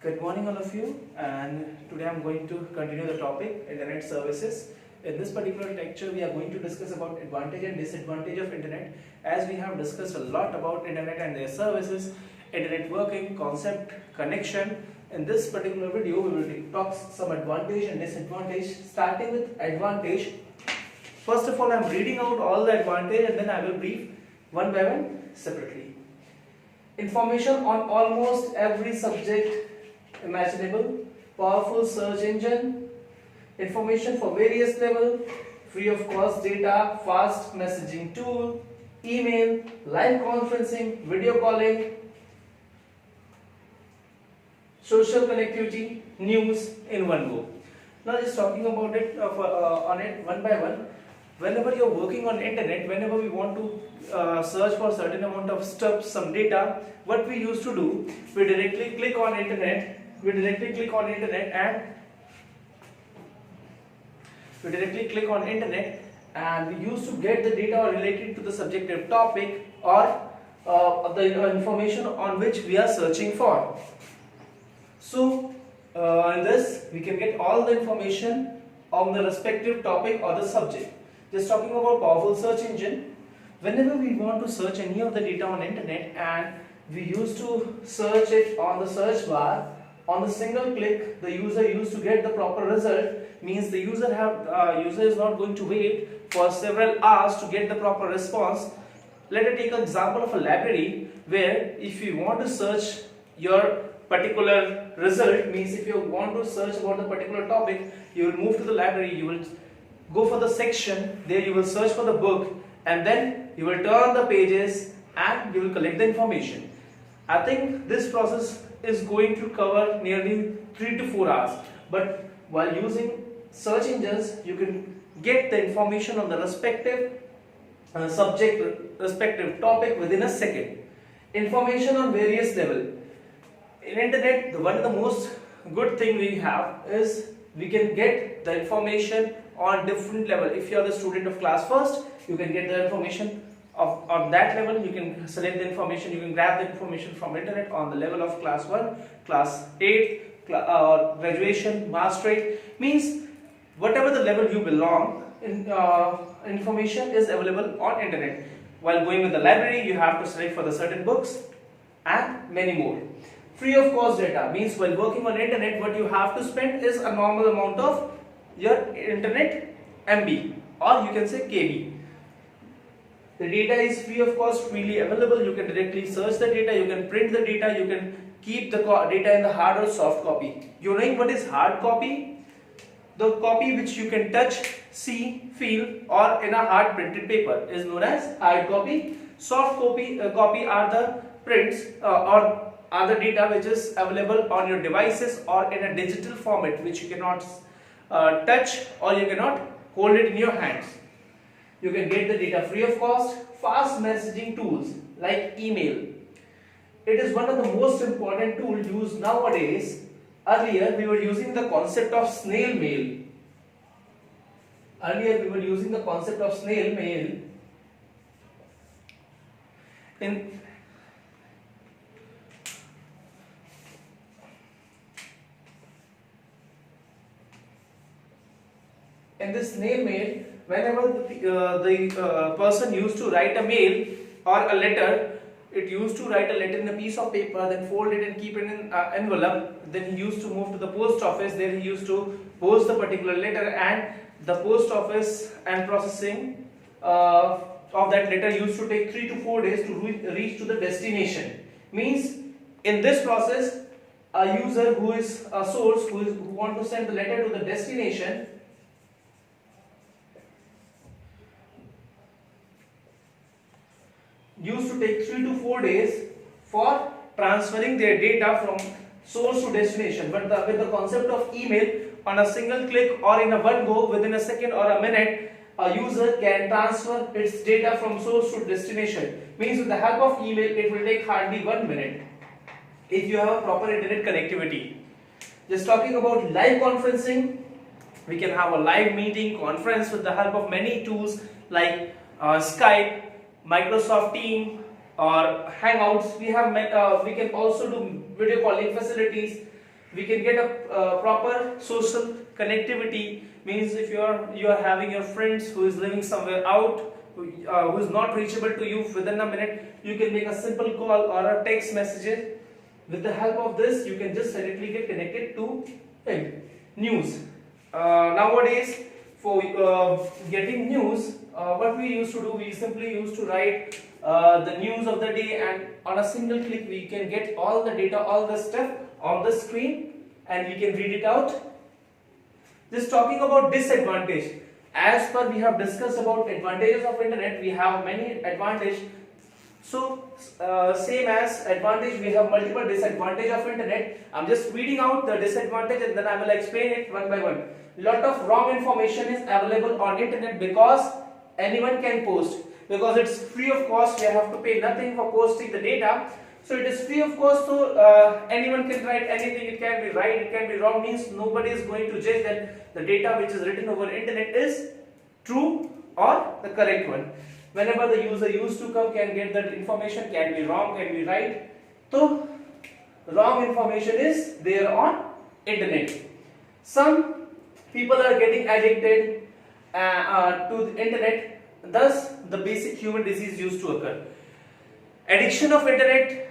Good morning all of you, and today I'm going to continue the topic internet services. In this particular lecture we are going to discuss about advantage and disadvantage of internet, as we have discussed a lot about internet and their services, internet working, concept, connection. In this particular video we will talk some advantage and disadvantage. Starting with advantage, first of all I'm reading out all the advantage and then I will brief one by one separately. Information on almost every subject imaginable, powerful search engine, information for various level, free of cost data, fast messaging tool, email, live conferencing, video calling, social connectivity, news in one go. Now just talking about it on it one by one. Whenever you're working on internet, whenever we want to search for certain amount of stuff, some data, what we used to do, we directly click on internet and we used to get the data related to the subjective topic or the information on which we are searching for. So in this we can get all the information on the respective topic or the subject. Just talking about powerful search engine, whenever we want to search any of the data on internet and we used to search it on the search bar, on the single click the user used to get the proper result. Means the user is not going to wait for several hours to get the proper response. Let us take an example of a library where if you want to search your particular result, means if you want to search about the particular topic, you will move to the library, you will go for the section, there you will search for the book and then you will turn the pages and you will collect the information. I think this process is going to cover nearly 3 to 4 hours, but while using search engines you can get the information on the respective subject, respective topic within a second. Information on various level. In internet, one of the most good thing we have is we can get the information on different level. If you are the student of class first, you can get the information on that level. You can select the information, you can grab the information from internet on the level of class 1, class 8, graduation, masterate. Means whatever the level you belong, information is available on internet. While going with the library, you have to select for the certain books and many more. Free of cost data means while working on internet, what you have to spend is a normal amount of your internet MB, or you can say KB. The data is free of cost, freely available. You can directly search the data, you can print the data, you can keep the data in the hard or soft copy. You know what is hard copy? The copy which you can touch, see, feel, or in a hard printed paper is known as hard copy. Soft copy are the prints or are the data which is available on your devices or in a digital format which you cannot touch or you cannot hold it in your hands. You can get the data free of cost. Fast messaging tools like email. It is one of the most important tools used nowadays. Earlier we were using the concept of snail mail. In this snail mail, whenever the person used to write a mail or a letter, it used to write a letter in a piece of paper, then fold it and keep it in an envelope. Then he used to move to the post office. There he used to post the particular letter, and the post office and processing of that letter used to take 3 to 4 days to reach to the destination. Means in this process, a user who is a source who want to send the letter to the destination used to take 3 to 4 days for transferring their data from source to destination. But with the concept of email, on a single click or in a one go, within a second or a minute, a user can transfer its data from source to destination. Means with the help of email, it will take hardly 1 minute if you have a proper internet connectivity. Just talking about live conferencing, we can have a live meeting, conference with the help of many tools like Skype, Microsoft Teams, or Hangouts. We can also do video calling facilities. We can get a proper social connectivity. Means if you are having your friends who is living somewhere out, who is not reachable to you within a minute, you can make a simple call or a text message. With the help of this, you can just directly get connected to him. News. Nowadays, for getting news, what we used to do, we simply used to write the news of the day, and on a single click we can get all the data, all the stuff on the screen, and we can read it out. Just talking about disadvantage, as per we have discussed about advantages of internet, we have many advantages. So same as advantage, we have multiple disadvantage of internet. I'm just reading out the disadvantage and then I will explain it one by one. Lot of wrong information is available on internet because anyone can post, because it's free of cost. We have to pay nothing for posting the data. So it is free of cost, so anyone can write anything. It can be right, it can be wrong, means nobody is going to judge that the data which is written over internet is true or the correct one. Whenever the user used to come, can get that information, can be wrong, can be right. So wrong information is there on internet. Some people are getting addicted to the internet, thus the basic human disease used to occur. Addiction of internet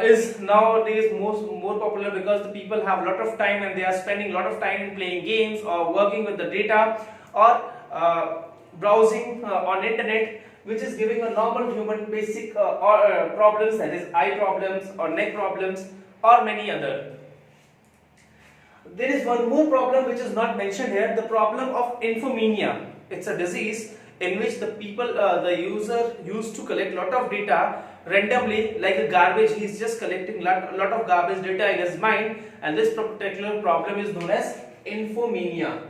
is nowadays more popular because the people have a lot of time and they are spending a lot of time playing games or working with the data or browsing on internet, which is giving a normal human basic problems, that is eye problems or neck problems or many other. There is one more problem which is not mentioned here, the problem of infomania. It's a disease in which the people, the user used to collect lot of data randomly, like a garbage. He's just collecting lot of garbage data in his mind, and this particular problem is known as infomania.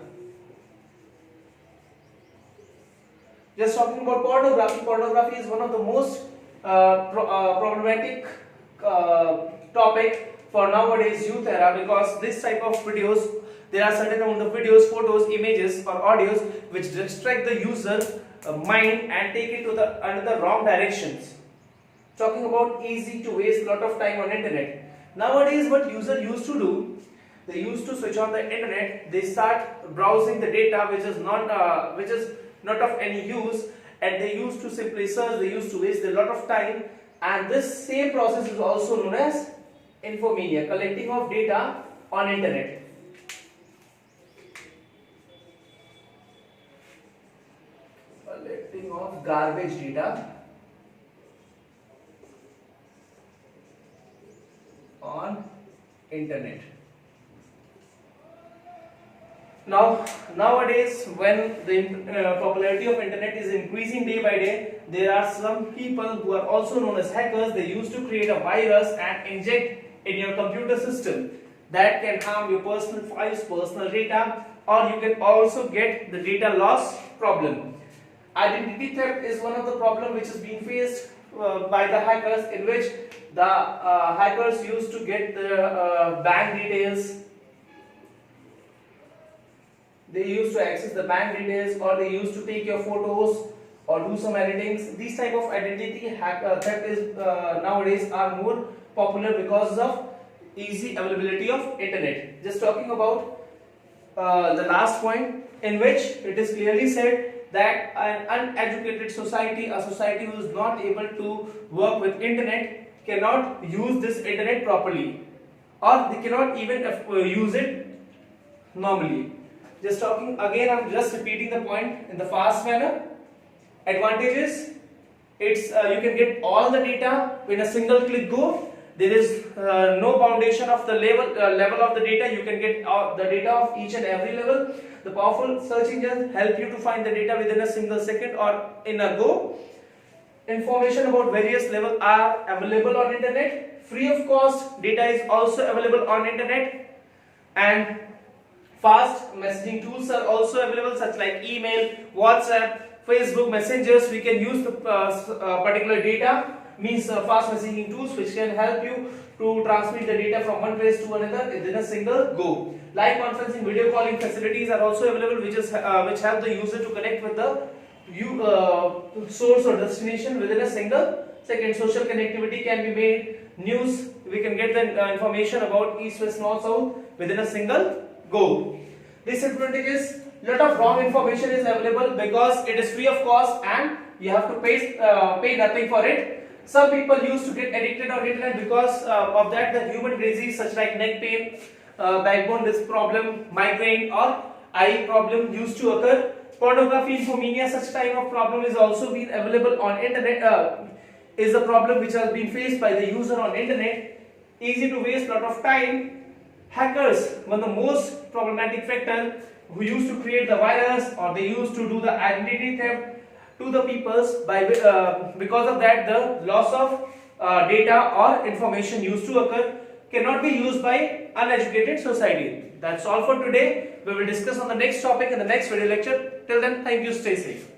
Just talking about pornography. Pornography is one of the most problematic topic for nowadays youth era, because this type of videos, there are certain amount of videos, photos, images or audios which distract the user's mind and take it to the another wrong directions. Talking about easy to waste lot of time on internet. Nowadays what user used to do, they used to switch on the internet, they start browsing the data which is not of any use, and they used to simply search, they used to waste a lot of time, and this same process is also known as infomania, collecting of data on internet. Collecting of garbage data on internet. Now, nowadays, when the popularity of internet is increasing day by day, there are some people who are also known as hackers. They used to create a virus and inject in your computer system that can harm your personal files, personal data, or you can also get the data loss problem. Identity theft is one of the problem which is being faced by the hackers, in which the hackers used to get the bank details. They used to access the bank details, or they used to take your photos or do some editings. These type of identity theft is nowadays are more popular because of easy availability of internet. Just talking about the last point, in which it is clearly said that an uneducated society, a society who is not able to work with internet, cannot use this internet properly, or they cannot even use it normally. Just talking again, I'm just repeating the point in the fast manner. Advantages: it's you can get all the data in a single click go. There is no foundation of the level of the data. You can get the data of each and every level. The powerful search engines help you to find the data within a single second or in a go. Information about various levels are available on internet. Free of cost data is also available on internet, and fast messaging tools are also available, such like email, WhatsApp, Facebook messengers. We can use the particular data, means fast messaging tools which can help you to transmit the data from one place to another within a single go. Live conferencing, video calling facilities are also available, which help the user to connect with the source or destination within a single Second, social connectivity can be made. News, we can get the information about east, west, north, south within a single go. Disadvantage is lot of wrong information is available because it is free of cost and you have to pay nothing for it. Some people used to get addicted on internet because of that the human disease such like neck pain, backbone disc problem, migraine or eye problem used to occur. Pornography, infomania, such type of problem is also been available on internet. Is a problem which has been faced by the user on internet. Easy to waste lot of time. Hackers, one of the most problematic factor who used to create the virus or they used to do the identity theft to the peoples by because of that the loss of data or information used to occur cannot be used by uneducated society. That's all for today. We will discuss on the next topic in the next video lecture. Till then, thank you, stay safe.